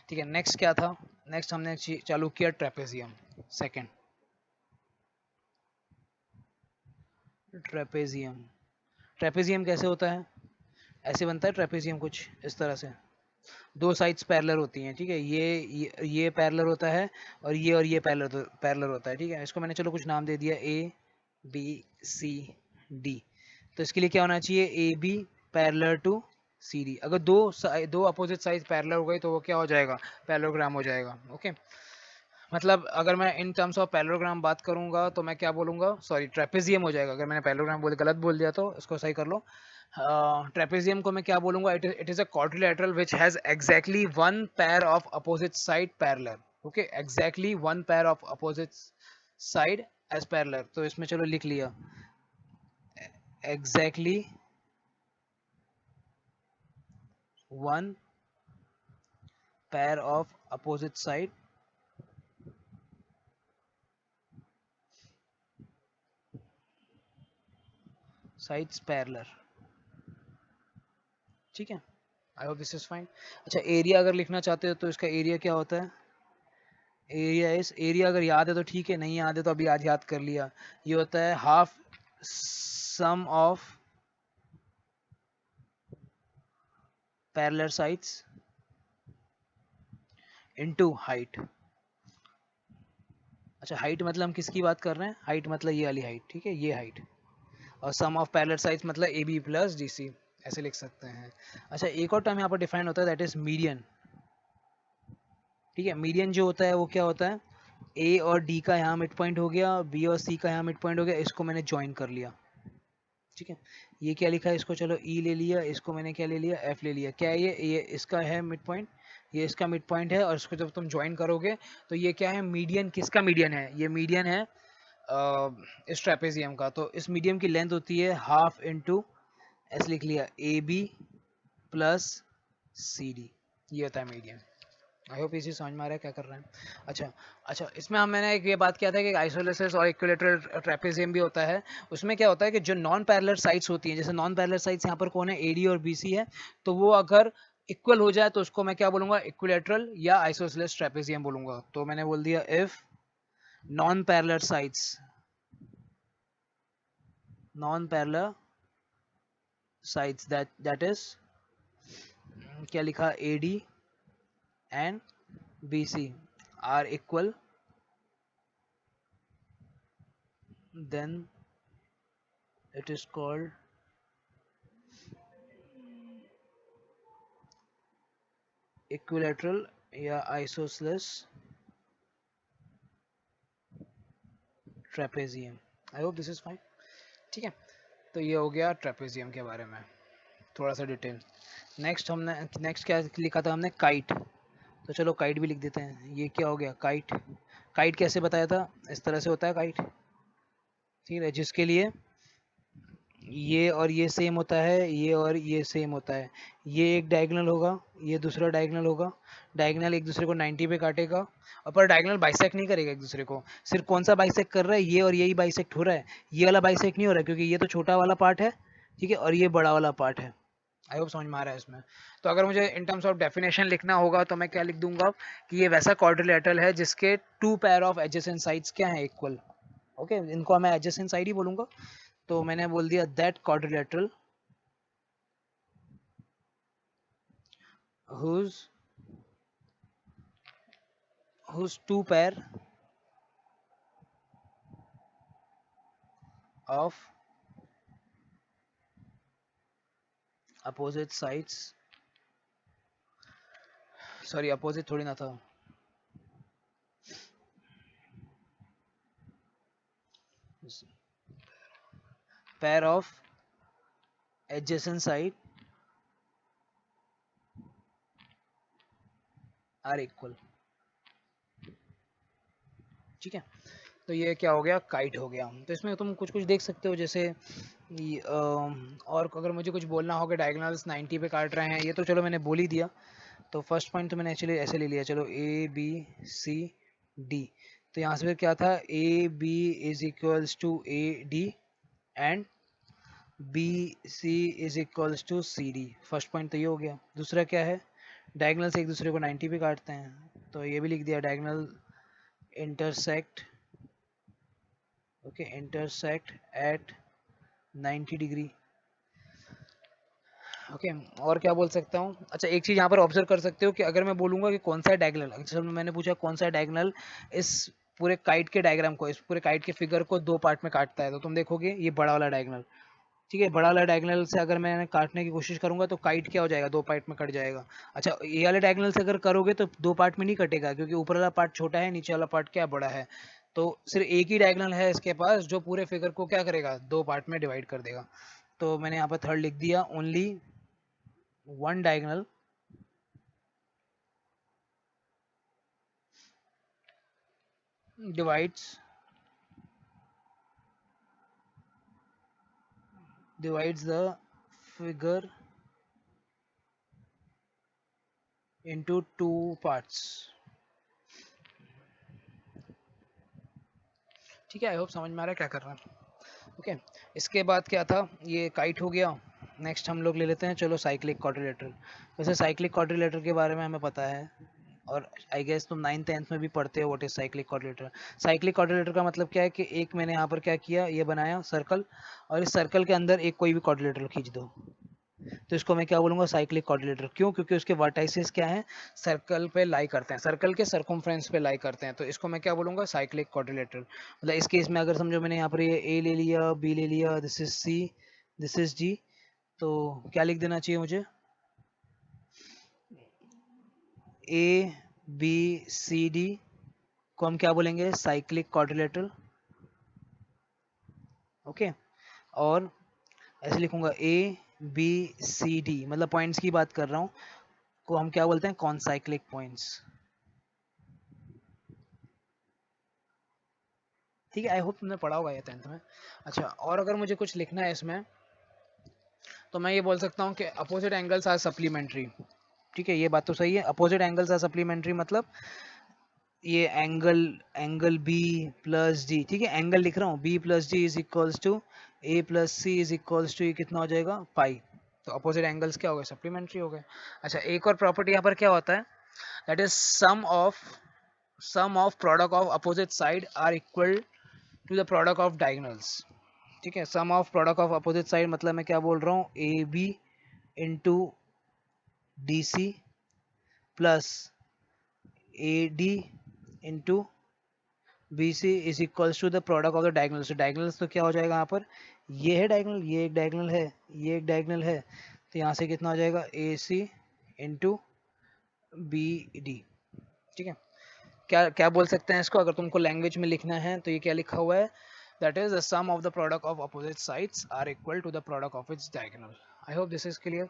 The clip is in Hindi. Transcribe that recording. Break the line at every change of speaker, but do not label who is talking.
ठीक है, नेक्स्ट क्या था? नेक्स्ट हमने चालू किया ट्रेपेजियम। Second, trapezium. ट्रेपेजियम कैसे होता है? ऐसे बनता है ट्रेपेजियम कुछ इस तरह से, दो साइड्स पैरेलल होती हैं, ठीक है, ये पैरेलल होता है और ये पैरेलल होता है, ठीक है। इसको मैंने चलो कुछ नाम दे दिया, ए बी सी डी। तो इसके लिए क्या होना चाहिए? A B parallel to C D. अगर दो अपोजिट साइड पैरेलल हो गई तो वो क्या हो जाएगा? पैरेललोग्राम हो जाएगा। ओके, मतलब अगर मैं इन टर्म्स ऑफ पैरेललोग्राम बात करूंगा तो मैं क्या बोलूंगा? सॉरी, ट्रेपेजियम हो जाएगा। अगर मैंने पैरेललोग्राम गलत बोल दिया तो इसको सही कर लो। ट्रेपेजियम को मैं क्या बोलूंगा? It is a quadrilateral which has exactly one pair of opposite side parallel. Okay, exactly one pair of opposite side as parallel. तो इसमें चलो लिख लिया, exactly one pair of opposite sides parallel. ठीक है, I hope this is fine. अच्छा, एरिया अगर लिखना चाहते हो तो इसका एरिया क्या होता है? एरिया अगर याद है तो ठीक है, नहीं याद है तो अभी आज याद कर लिया। ये होता है half sum of parallel sides into height. अच्छा, हाइट मतलब हम किसकी बात कर रहे हैं? हाइट मतलब ये वाली हाइट, ठीक है, ये हाइट। और सम ऑफ पैरेलल साइड्स मतलब A B plus D C, ऐसे लिख सकते हैं। अच्छा, एक और टर्म यहाँ पर डिफाइन होता है, दैट इज मीडियन। ठीक है, मीडियन जो होता है वो क्या होता है? ए और डी का यहाँ मिड पॉइंट हो गया, बी और सी का यहाँ मिड पॉइंट हो गया, इसको मैंने ज्वाइन कर लिया। ठीक है, ये क्या लिखा है? इसको चलो ई ले लिया, इसको मैंने क्या ले लिया? एफ ले लिया। क्या है ये इसका है मिड पॉइंट, ये इसका मिड पॉइंट है, और इसको जब तुम ज्वाइन करोगे तो ये क्या है? मीडियन। किसका मीडियन है? ये मीडियन है इस ट्रेपेजियम का। तो इस मीडियम की लेंथ होती है हाफ इंटू, ऐसे लिख लिया, A B plus C D. ये होता है मीडियन। आई होप इसी समझ में आ रहा है क्या कर रहे हैं। अच्छा, अच्छा, इसमें मैंने एक ये बात किया था कि आइसोलेसिस और इक्विलेटरल ट्रेपेजियम भी होता है। उसमें क्या होता है कि जो नॉन पैरेलल साइड्स होती हैं, जैसे नॉन पैरेलल साइड्स यहाँ पर कौन है? एडी और बीसी है। तो वो अगर इक्वल हो जाए तो उसको मैं क्या बोलूंगा? इक्विलेटरल या आइसोसेलेस ट्रेपेजियम बोलूंगा। तो मैंने बोल दिया, if non parallel sides, non parallel sides, that is क्या लिखा? AD and BC are equal, then it is called equilateral या isosceles trapezium. I hope this is fine. ठीक है, तो ये हो गया ट्रेपेजियम के बारे में थोड़ा सा डिटेल। नेक्स्ट क्या लिखा था हमने? काइट। तो चलो काइट भी लिख देते हैं। ये क्या हो गया? काइट। काइट कैसे बताया था? इस तरह से होता है काइट, ठीक है, जिसके लिए ये और ये सेम होता है, ये और ये सेम होता है। ये एक डायगोनल होगा, ये दूसरा डायगोनल होगा। डायगोनल एक दूसरे को 90 पे काटेगा, और पर डायगोनल बाइसेक्ट नहीं करेगा एक दूसरे को। सिर्फ कौन सा बाइसेक्ट कर रहा है? ये और यही बाइसेक्ट हो रहा है। ये वाला बाइसेक्ट नहीं हो रहा है क्योंकि ये तो छोटा वाला पार्ट है, ठीक है, और ये बड़ा वाला पार्ट है। आई होप समझ में आ रहा है इसमें। तो अगर मुझे इन टर्म्स ऑफ डेफिनेशन लिखना होगा तो मैं क्या लिख दूंगा कि ये वैसा क्वाड्रिलेटरल है जिसके two pair of adjacent sides क्या है? इक्वल। ओके, इनको मैं एडजेसेंट साइड ही बोलूंगा। तो मैंने बोल दिया that quadrilateral whose two pair of opposite sides, sorry opposite थोड़ी ना था, pair of adjacent side are equal। ठीक है, तो ये क्या हो गया? काइट हो गया। तो इसमें तुम कुछ कुछ देख सकते हो, जैसे और अगर मुझे कुछ बोलना होगा, डायगोनल्स 90 पे काट रहे हैं, ये तो चलो मैंने बोल ही दिया। तो फर्स्ट पॉइंट तो मैंने एक्चुअली ऐसे ले लिया, चलो ए बी सी डी। तो यहाँ से फिर क्या था? A B is equals to A D and B C is equals to C D. First point तो ये हो गया। दूसरा क्या है? डायगनल से एक दूसरे को 90 पे काटते हैं, तो ये भी लिख दिया diagonal intersect, okay, intersect at 90 degree. Okay, और क्या बोल सकता हूँ? अच्छा, एक चीज़ यहाँ पर ऑब्जर्व कर सकते हो कि अगर मैं बोलूँगा कि कौन सा डायगनल, जैसे मैंने पूछा कौन सा डायगनल इस पूरे काइट के डायग्राम को, इस पूरे काइट के फिगर को दो पार्ट में काटता है, तो तुम देखोगे ये बड़ा वाला डायगनल, ठीक है, बड़ा वाला डायगनल से अगर मैं काटने की कोशिश करूंगा तो काइट क्या हो जाएगा, दो पार्ट में कट जाएगा। अच्छा, ये वाले डायगनल से अगर करोगे तो दो पार्ट में नहीं कटेगा, क्योंकि ऊपर वाला पार्ट छोटा है, नीचे वाला पार्ट क्या बड़ा है, तो सिर्फ एक ही डायगनल है इसके पास जो पूरे फिगर को क्या करेगा, दो पार्ट में डिवाइड कर देगा। तो मैंने यहाँ पर थर्ड लिख दिया, only one diagonal divides the figure into two parts। ठीक है, आई होप समझ में आ रहा है क्या कर रहा है। ओके, इसके बाद क्या था, ये काइट हो गया। नेक्स्ट हम लोग ले लेते हैं, चलो साइक्लिक क्वाड्रिलेटरल। वैसे साइक्लिक क्वाड्रिलेटरल के बारे में हमें पता है, और आई गेस तुम 9th-10th में भी पढ़ते हो what is cyclic quadrilateral. Cyclic quadrilateral का मतलब क्या है कि एक मैंने यहाँ पर क्या किया, ये बनाया सर्कल, और इस सर्कल के अंदर एक कोई भी क्वाड्रिलेटरल खींच दो, तो इसको मैं क्या बोलूंगा, साइक्लिक क्वाड्रिलेटरल। क्यों? क्योंकि उसके वर्टाइसेस क्या हैं, सर्कल पे लाई करते हैं, सर्कल के सर्कमफ्रेंस पे लाई करते हैं, तो इसको मैं क्या बोलूंगा, साइक्लिक क्वाड्रिलेटरल। मतलब इस केस में अगर समझो मैंने यहाँ पर ये ए ले लिया, बी ले लिया, this is C, this is D, तो क्या लिख देना चाहिए मुझे, ए बी सी डी को हम क्या बोलेंगे, साइक्लिक क्वाड्रिलेटरल। ओके, और ऐसे लिखूंगा ए बी सी डी, मतलब पॉइंट्स की बात कर रहा हूँ, को हम क्या बोलते हैं, कॉनसाइक्लिक पॉइंट्स। ठीक है, आई होप तुमने पढ़ा होगा ये 10th में। अच्छा, और अगर मुझे कुछ लिखना है इसमें, तो मैं ये बोल सकता हूँ कि अपोजिट एंगल्स आर सप्लीमेंट्री। ठीक है, ये बात तो सही है, अपोजिट एंगल्स आर सप्लीमेंट्री, मतलब ये angle, angle B plus D, ठीक है, एंगल लिख रहा हूँ, B plus D is equals to A plus C is equals to, ये कितना हो जाएगा, पाई। तो अपोजिट एंगल्स क्या हो गए, सप्लीमेंट्री हो गए। अच्छा, एक और प्रॉपर्टी यहाँ पर क्या होता है, that is sum of product of opposite side are equal to the product of diagonals. ठीक है, sum of product of opposite side मतलब मैं क्या बोल रहा हूँ, A B into D C plus A D into B C is equals to the product of the diagonals. Diagonals तो क्या हो जाएगा यहाँ पर, ये है डायगोनल, ये एक डायगोनल है, ये एक डायगोनल है, तो यहाँ से कितना हो जाएगा, ए सी इंटू बी डी। ठीक है, क्या क्या बोल सकते हैं इसको, अगर तुमको लैंग्वेज में लिखना है तो ये क्या लिखा हुआ है, that is the sum of the product of opposite sides are equal to the product of its diagonal. I hope this is clear.